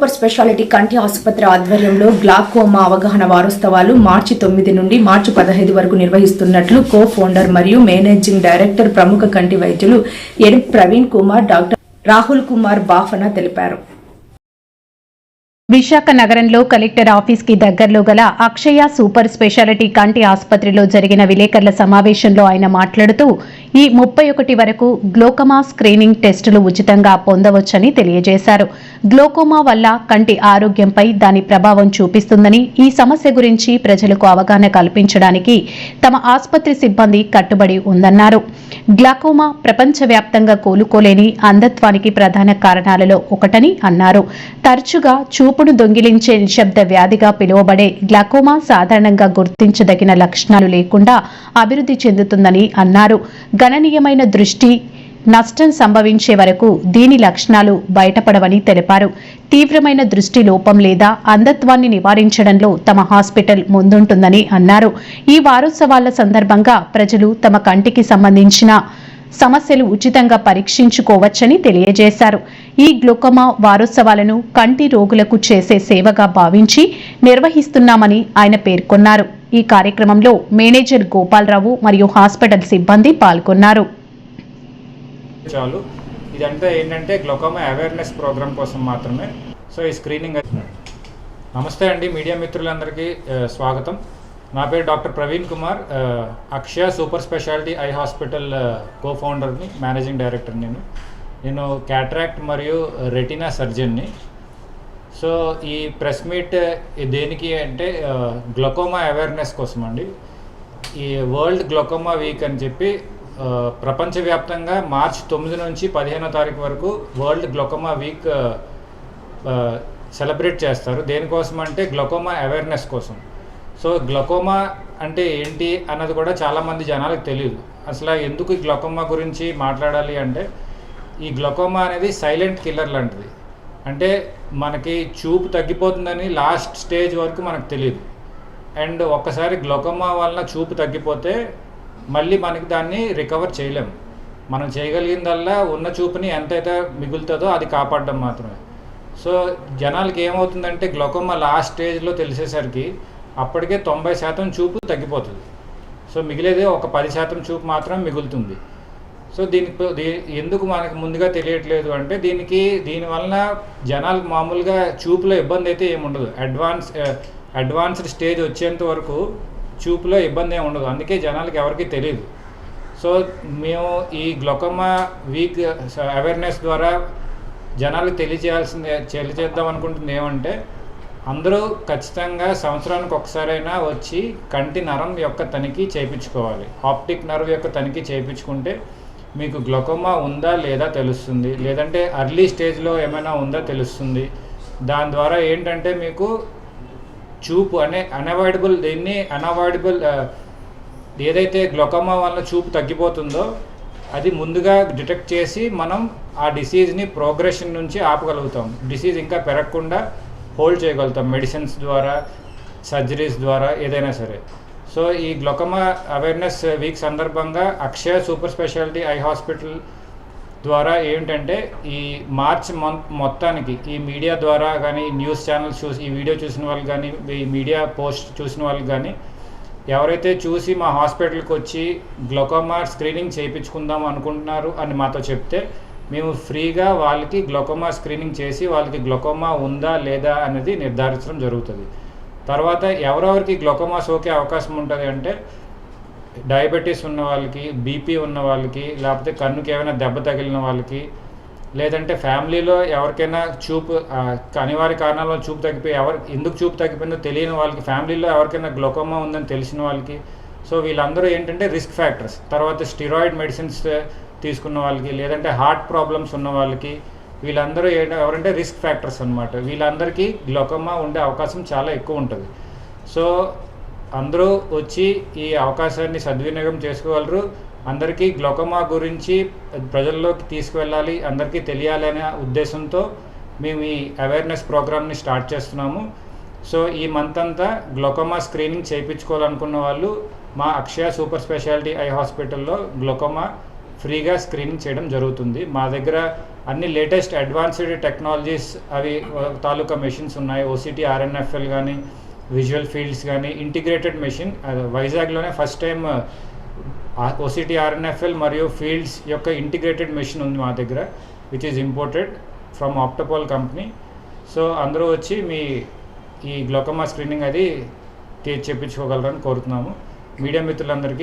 Super speciality కంటి ఆసుపత్రి ఆధ్వర్యంలో గ్లాకోమా అవగాహన వారోత్సవాలు మార్చి 9 నుండి మార్చి 15 వరకు నిర్వహిస్తున్నట్లు కో ఫౌండర్ మరియు మేనేజింగ్ డైరెక్టర్ ప్రముఖ కంటి వైద్యులు ఎన్ ప్రవీణ్ కుమార్, డాక్టర్ రాహుల్ కుమార్ బాఫనా తెలిపారు. విశాఖ నగరంలో కలెక్టర్ ఆఫీస్ కి దగ్గరలో గల అక్షయ సూపర్ స్పెషాలిటీ కంటి ఆసుపత్రిలో జరిగిన విలేకరుల సమావేశంలో ఆయన మాట్లాడుతూ ఈ 31 వరకు గ్లోకోమా స్క్రీనింగ్ టెస్టులు ఉచితంగా పొందవచ్చని తెలియజేశారు. గ్లోకోమా వల్ల కంటి ఆరోగ్యంపై దాని ప్రభావం చూపిస్తుందని, ఈ సమస్య గురించి ప్రజలకు అవగాహన కల్పించడానికి తమ ఆసుపత్రి సిబ్బంది కట్టుబడి ఉందన్నారు. గ్లాకోమా ప్రపంచవ్యాప్తంగా కోలుకోలేని అంధత్వానికి ప్రధాన కారణాలలో ఒకటని అన్నారు. తరచుగా చూపును దొంగిలించే నిశ్శబ్ద వ్యాధిగా పిలువబడే గ్లాకోమా సాధారణంగా గుర్తించదగిన లక్షణాలు లేకుండా అభివృద్ధి చెందుతుందని అన్నారు. గణనీయమైన దృష్టి నష్టం సంభవించే వరకు దీని లక్షణాలు బయటపడవని తెలిపారు. తీవ్రమైన దృష్టి లోపం లేదా అంధత్వాన్ని నివారించడంలో తమ హాస్పిటల్ ముందుంటుందని అన్నారు. ఈ వారోత్సవాల సందర్భంగా ప్రజలు తమ కంటికి సంబంధించిన సమస్యలు ఉచితంగా పరీక్షించుకోవచ్చని తెలియజేశారు. ఈ గ్లోకోమా వారోత్సవాలను కంటి రోగులకు చేసే సేవగా భావించి నిర్వహిస్తున్నామని ఆయన పేర్కొన్నారు. ఈ కార్యక్రమంలో మేనేజర్ గోపాలరావు మరియు హాస్పిటల్ సిబ్బంది పాల్గొన్నారు. ఇదంతా ఏంటంటే గ్లోకోమా అవేర్నెస్ ప్రోగ్రామ్ కోసం మాత్రమే. సో ఈ స్క్రీనింగ్. నమస్తే అండి మీడియా మిత్రులందరికీ స్వాగతం. నా పేరు డాక్టర్ ప్రవీణ్ కుమార్, అక్షయ సూపర్ స్పెషాలిటీ ఐ హాస్పిటల్ కో ఫౌండర్ని, మేనేజింగ్ డైరెక్టర్. నేను క్యాటరాక్ట్ మరియు రెటినా సర్జన్ని. సో ఈ ప్రెస్ మీట్ దేనికి అంటే గ్లోకోమా అవేర్నెస్ కోసం అండి. ఈ వరల్డ్ గ్లోకోమా వీక్ అని చెప్పి ప్రపంచవ్యాప్తంగా మార్చి 9 నుంచి 15వ తారీఖు వరకు వరల్డ్ గ్లోకోమా వీక్ సెలబ్రేట్ చేస్తారు. దేనికోసం అంటే గ్లోకోమా అవేర్నెస్ కోసం. సో గ్లోకోమా అంటే ఏంటి అన్నది కూడా చాలామంది జనాలకు తెలియదు. అసలు ఎందుకు ఈ గ్లోకోమా గురించి మాట్లాడాలి అంటే, ఈ గ్లోకోమా అనేది సైలెంట్ కిల్లర్ లాంటిది. అంటే మనకి చూపు తగ్గిపోతుందని లాస్ట్ స్టేజ్ వరకు మనకు తెలియదు. అండ్ ఒక్కసారి గ్లోకోమా వల్ల చూపు తగ్గిపోతే మళ్ళీ మనకి దాన్ని రికవర్ చేయలేము. మనం చేయగలిగిందల్లా ఉన్న చూపుని ఎంతైతే మిగులుతుందో అది కాపాడడం మాత్రమే. సో జనాలకి ఏమవుతుందంటే గ్లోకోమా లాస్ట్ స్టేజ్లో తెలిసేసరికి అప్పటికే 90% చూపు తగ్గిపోతుంది. సో మిగిలేదే ఒక 10% చూపు మాత్రం మిగులుతుంది. సో ఎందుకు మనకు ముందుగా తెలియట్లేదు అంటే, దీనివల్ల జనాలకు మామూలుగా చూపులో ఇబ్బంది అయితే ఏముండదు. అడ్వాన్స్డ్ స్టేజ్ వచ్చేంత వరకు చూపులో ఇబ్బంది ఏమి ఉండదు. అందుకే జనాలకు ఎవరికి తెలియదు. సో మేము ఈ గ్లోకోమా వీక్ అవేర్నెస్ ద్వారా జనాలకు తెలియజేద్దాం అనుకుంటుంది ఏమంటే, అందరూ ఖచ్చితంగా సంవత్సరానికి ఒకసారైనా వచ్చి కంటి నరం యొక్క తనిఖీ చేయించుకోవాలి. ఆప్టిక్ నర్వ్ యొక్క తనిఖీ చేయించుకుంటే మీకు గ్లోకోమా ఉందా లేదా తెలుస్తుంది, లేదంటే అర్లీ స్టేజ్లో ఏమైనా ఉందా తెలుస్తుంది. దాని ద్వారా ఏంటంటే మీకు చూపు అన్అవాయిడబుల్ ఏదైతే గ్లోకోమా వల్ల చూపు తగ్గిపోతుందో అది ముందుగా డిటెక్ట్ చేసి మనం ఆ డిసీజ్ని ప్రోగ్రెషన్ నుంచి ఆపగలుగుతాం. డిసీజ్ ఇంకా పెరగకుండా హోల్డ్ చేయగలుగుతాం మెడిసిన్స్ ద్వారా, సర్జరీస్ ద్వారా, ఏదైనా సరే. సో ఈ గ్లోకోమా అవేర్నెస్ వీక్ సందర్భంగా అక్షయ సూపర్ స్పెషాలిటీ ఐ హాస్పిటల్ ద్వారా ఏంటంటే, ఈ మార్చ్ మంత్ మొత్తానికి ఈ మీడియా ద్వారా కానీ, న్యూస్ ఛానల్స్ చూసి ఈ వీడియో చూసిన వాళ్ళు కానీ, ఈ మీడియా పోస్ట్ చూసిన వాళ్ళు కానీ, ఎవరైతే చూసి మా హాస్పిటల్కి వచ్చి గ్లోకోమా స్క్రీనింగ్ చేయించుకుందాం అనుకుంటున్నారు అని మాతో చెప్తే, మేము ఫ్రీగా వాళ్ళకి గ్లోకోమా స్క్రీనింగ్ చేసి వాళ్ళకి గ్లోకోమా ఉందా లేదా అనేది నిర్ధారించడం జరుగుతుంది. తర్వాత ఎవరెవరికి గ్లోకోమా సోకే అవకాశం ఉంటుంది అంటే, డయాబెటీస్ ఉన్న వాళ్ళకి, బీపీ ఉన్న వాళ్ళకి, లేకపోతే కన్నుకి ఏమైనా దెబ్బ తగిలిన వాళ్ళకి, లేదంటే ఫ్యామిలీలో ఎవరికైనా చూపు అనివార్య కారణాల చూపు తగ్గిపోయి ఎందుకు చూపు తగ్గిపోయిందో తెలియని వాళ్ళకి, ఫ్యామిలీలో ఎవరికైనా గ్లోకోమా ఉందని తెలిసిన వాళ్ళకి. సో వీళ్ళందరూ ఏంటంటే రిస్క్ ఫ్యాక్టర్స్. తర్వాత స్టిరాయిడ్ మెడిసిన్స్ తీసుకున్న వాళ్ళకి, లేదంటే హార్ట్ ప్రాబ్లమ్స్ ఉన్న వాళ్ళకి, వీళ్ళందరూ ఎవరంటే రిస్క్ ఫ్యాక్టర్స్ అనమాట. వీళ్ళందరికీ గ్లోకోమా ఉండే అవకాశం చాలా ఎక్కువ ఉంటుంది. సో అందరూ వచ్చి ఈ అవకాశాన్ని సద్వినియోగం చేసుకోగలరు. అందరికీ గ్లోకోమా గురించి ప్రజల్లోకి తీసుకువెళ్ళాలి, అందరికీ తెలియాలి అనే ఉద్దేశంతో మేము ఈ అవేర్నెస్ ప్రోగ్రామ్ని స్టార్ట్ చేస్తున్నాము. సో ఈ మంత్ అంతా గ్లోకోమా స్క్రీనింగ్ చేయించుకోవాలనుకున్న వాళ్ళు మా అక్షయ సూపర్ స్పెషాలిటీ ఐ హాస్పిటల్లో గ్లోకోమా ఫ్రీగా స్క్రీనింగ్ చేయడం జరుగుతుంది. మా దగ్గర అన్ని లేటెస్ట్ అడ్వాన్స్డ్ టెక్నాలజీస్ అవి తాలూకా మెషిన్స్ ఉన్నాయి. ఓసిటీ ఆర్ఎన్ఎఫ్ఎల్ కానీ విజువల్ ఫీల్డ్స్ కానీ ఇంటిగ్రేటెడ్ మెషిన్ వైజాగ్లోనే ఫస్ట్ టైం ఓసిటీ ఆర్ఎన్ఎఫ్ఎల్ మరియు ఫీల్డ్స్ యొక్క ఇంటిగ్రేటెడ్ మెషిన్ ఉంది మా దగ్గర, which is imported from Optopol company. So అందరూ వచ్చి మీ ఈ గ్లోకోమా స్క్రీనింగ్ అది చేయించుకోగలరని కోరుతున్నాము. మీడియా మిత్రులందరికీ